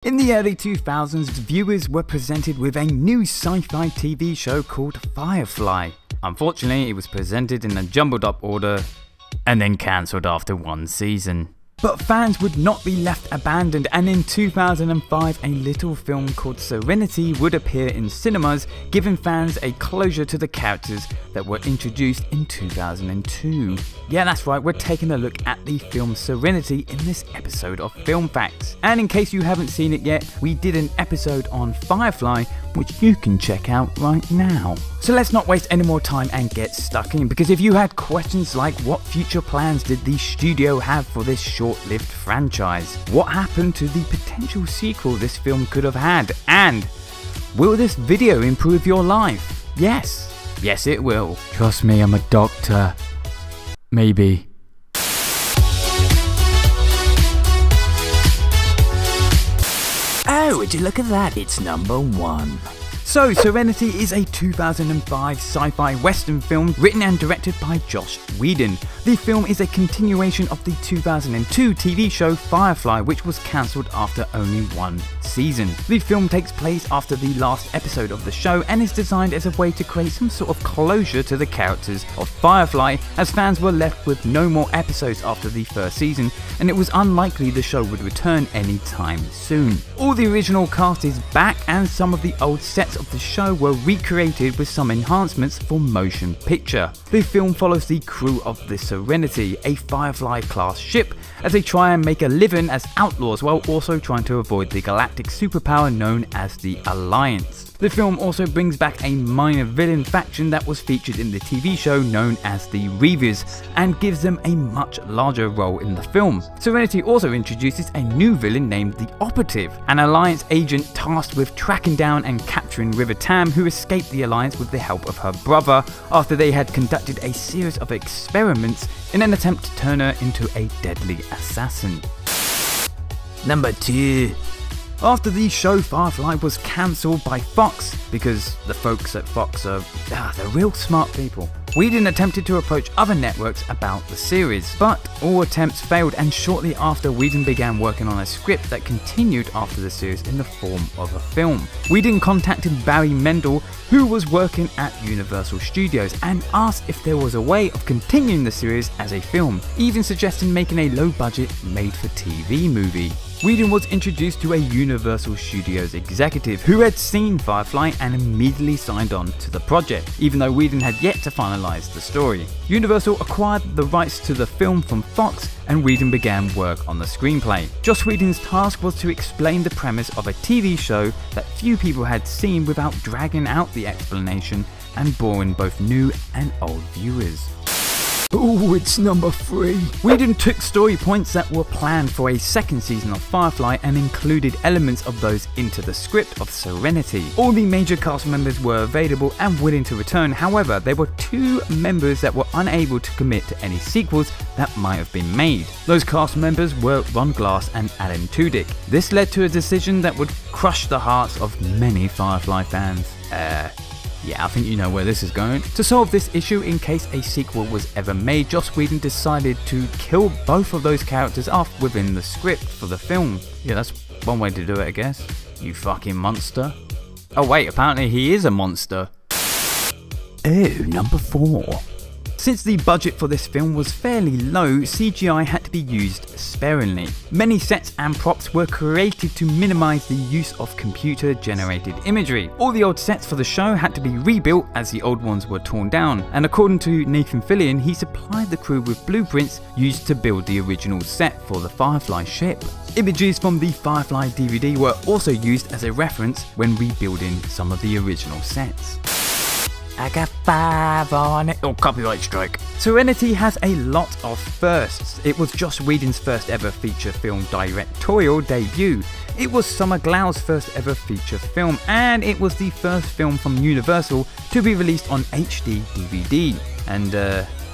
In the early 2000s, viewers were presented with a new sci-fi TV show called Firefly. Unfortunately, it was presented in a jumbled up order and then cancelled after one season. But fans would not be left abandoned, and in 2005 a little film called Serenity would appear in cinemas, giving fans a closure to the characters that were introduced in 2002. Yeah, that's right, we're taking a look at the film Serenity in this episode of Film Facts. And in case you haven't seen it yet, we did an episode on Firefly, which you can check out right now. So let's not waste any more time and get stuck in, because if you had questions like what future plans did the studio have for this short-lived franchise, what happened to the potential sequel this film could have had, and will this video improve your life? Yes it will. Trust me, I'm a doctor. Maybe. Oh, would you look at that, it's number 1. So, Serenity is a 2005 sci-fi western film written and directed by Joss Whedon. The film is a continuation of the 2002 TV show Firefly, which was cancelled after only one season. The film takes place after the last episode of the show and is designed as a way to create some sort of closure to the characters of Firefly, as fans were left with no more episodes after the first season, and it was unlikely the show would return anytime soon. All the original cast is back, and some of the old sets of the show were recreated with some enhancements for motion picture. The film follows the crew of the Serenity, a Firefly class ship, as they try and make a living as outlaws while also trying to avoid the galactic superpower known as the Alliance. The film also brings back a minor villain faction that was featured in the TV show known as the Reavers, and gives them a much larger role in the film. Serenity also introduces a new villain named the Operative, an Alliance agent tasked with tracking down and capturing River Tam, who escaped the Alliance with the help of her brother after they had conducted a series of experiments in an attempt to turn her into a deadly assassin. Number 2. After the show Firefly was cancelled by Fox, because the folks at Fox are they're real smart people, Whedon attempted to approach other networks about the series, but all attempts failed, and shortly after, Whedon began working on a script that continued after the series in the form of a film. Whedon contacted Barry Mendel, who was working at Universal Studios, and asked if there was a way of continuing the series as a film, even suggesting making a low-budget, made-for-TV movie. Whedon was introduced to a Universal Studios executive who had seen Firefly and immediately signed on to the project, even though Whedon had yet to finalise the story. Universal acquired the rights to the film from Fox, and Whedon began work on the screenplay. Joss Whedon's task was to explain the premise of a TV show that few people had seen without dragging out the explanation and boring both new and old viewers. Oh, it's number 3. Whedon took story points that were planned for a second season of Firefly and included elements of those into the script of Serenity. All the major cast members were available and willing to return, however, there were 2 members that were unable to commit to any sequels that might have been made. Those cast members were Ron Glass and Alan Tudyk. This led to a decision that would crush the hearts of many Firefly fans. Yeah, I think you know where this is going. To solve this issue, in case a sequel was ever made, Joss Whedon decided to kill both of those characters off within the script for the film. Yeah, that's one way to do it, I guess. You fucking monster. Oh wait, apparently he is a monster. Oh, number 4. Since the budget for this film was fairly low, CGI had to be used sparingly. Many sets and props were created to minimise the use of computer-generated imagery. All the old sets for the show had to be rebuilt as the old ones were torn down, and according to Nathan Fillion, he supplied the crew with blueprints used to build the original set for the Firefly ship. Images from the Firefly DVD were also used as a reference when rebuilding some of the original sets. I got 5 on it. Oh, copyright strike. Serenity has a lot of firsts. It was Joss Whedon's first ever feature film directorial debut. It was Summer Glau's first ever feature film, and it was the first film from Universal to be released on HD DVD. And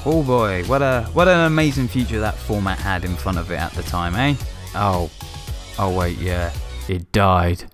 oh boy, what an amazing future that format had in front of it at the time, eh? Oh wait, yeah, it died.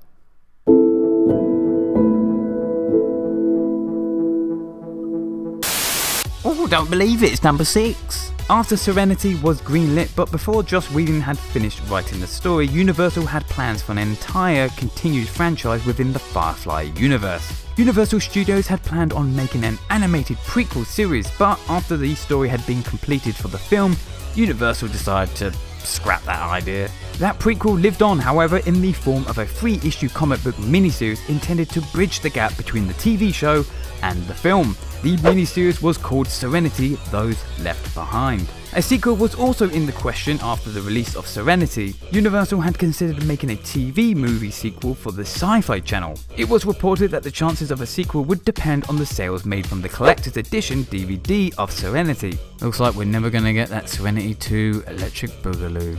don't believe it, it's number 6. After Serenity was greenlit, but before Joss Whedon had finished writing the story, Universal had plans for an entire continued franchise within the Firefly universe. Universal Studios had planned on making an animated prequel series, but after the story had been completed for the film, Universal decided to scrap that idea. That prequel lived on, however, in the form of a 3-issue comic book miniseries intended to bridge the gap between the TV show and the film. The miniseries was called Serenity, Those Left Behind. A sequel was also in the question after the release of Serenity. Universal had considered making a TV movie sequel for the Sci-Fi channel. It was reported that the chances of a sequel would depend on the sales made from the collector's edition DVD of Serenity. Looks like we're never gonna get that Serenity 2 Electric Boogaloo.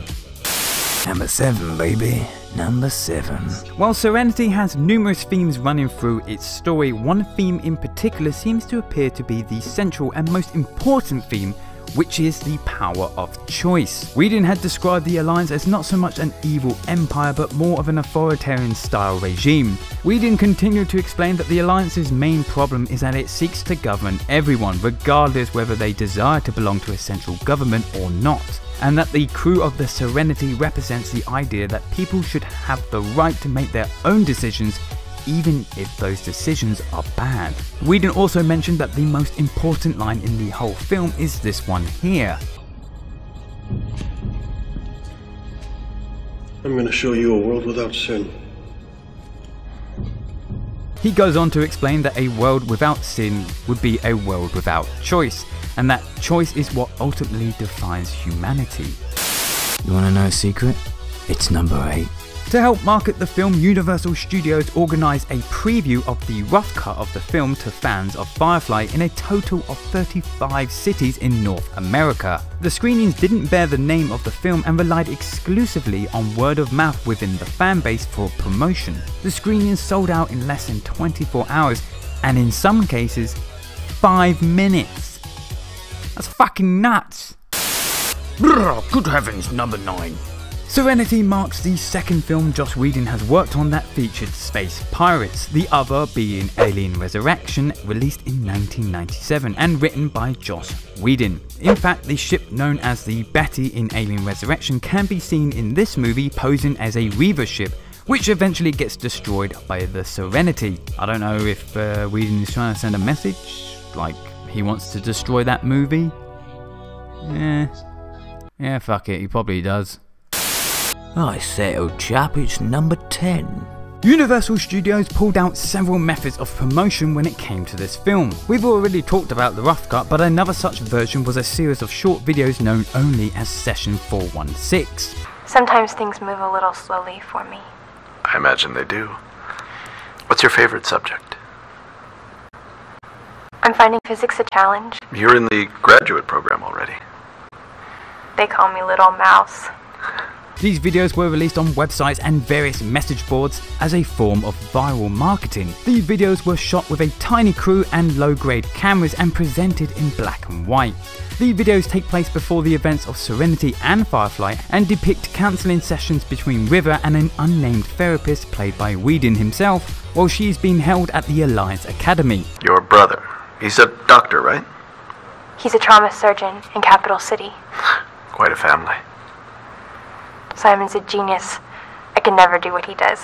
Number 7, baby. Number 7. While Serenity has numerous themes running through its story, one theme in particular seems to appear to be the central and most important theme, which is the power of choice. Whedon had described the Alliance as not so much an evil empire but more of an authoritarian style regime. Whedon continued to explain that the Alliance's main problem is that it seeks to govern everyone, regardless whether they desire to belong to a central government or not, and that the crew of the Serenity represents the idea that people should have the right to make their own decisions even if those decisions are bad. Whedon also mentioned that the most important line in the whole film is this one here. I'm gonna show you a world without sin. He goes on to explain that a world without sin would be a world without choice, and that choice is what ultimately defines humanity. You wanna know a secret? It's number 8. To help market the film, Universal Studios organised a preview of the rough cut of the film to fans of Firefly in a total of 35 cities in North America. The screenings didn't bear the name of the film and relied exclusively on word of mouth within the fan base for promotion. The screenings sold out in less than 24 hours and in some cases 5 minutes. That's fucking nuts. Good heavens, number 9. Serenity marks the second film Joss Whedon has worked on that featured space pirates, the other being Alien Resurrection, released in 1997 and written by Joss Whedon. In fact, the ship known as the Betty in Alien Resurrection can be seen in this movie posing as a Reaver ship, which eventually gets destroyed by the Serenity. I don't know if Whedon is trying to send a message, like he wants to destroy that movie. Yeah, fuck it, he probably does. I say, old chap, it's number 10. Universal Studios pulled out several methods of promotion when it came to this film. We've already talked about the rough cut, but another such version was a series of short videos known only as Session 416. Sometimes things move a little slowly for me. I imagine they do. What's your favorite subject? I'm finding physics a challenge. You're in the graduate program already. They call me Little Mouse. These videos were released on websites and various message boards as a form of viral marketing. The videos were shot with a tiny crew and low-grade cameras and presented in black and white. The videos take place before the events of Serenity and Firefly and depict counselling sessions between River and an unnamed therapist played by Whedon himself while she is being held at the Alliance Academy. Your brother. He's a doctor, right? He's a trauma surgeon in Capital City. Quite a family. Simon's a genius. I can never do what he does.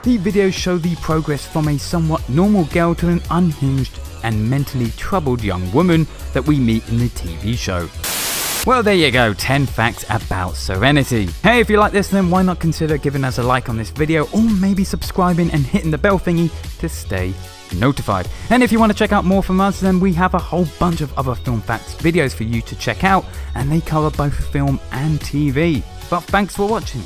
The videos show the progress from a somewhat normal girl to an unhinged and mentally troubled young woman that we meet in the TV show. Well, there you go, 10 facts about Serenity. Hey, if you like this, then why not consider giving us a like on this video, or maybe subscribing and hitting the bell thingy to stay notified. And if you want to check out more from us, then we have a whole bunch of other film facts videos for you to check out, and they cover both film and TV. But thanks for watching.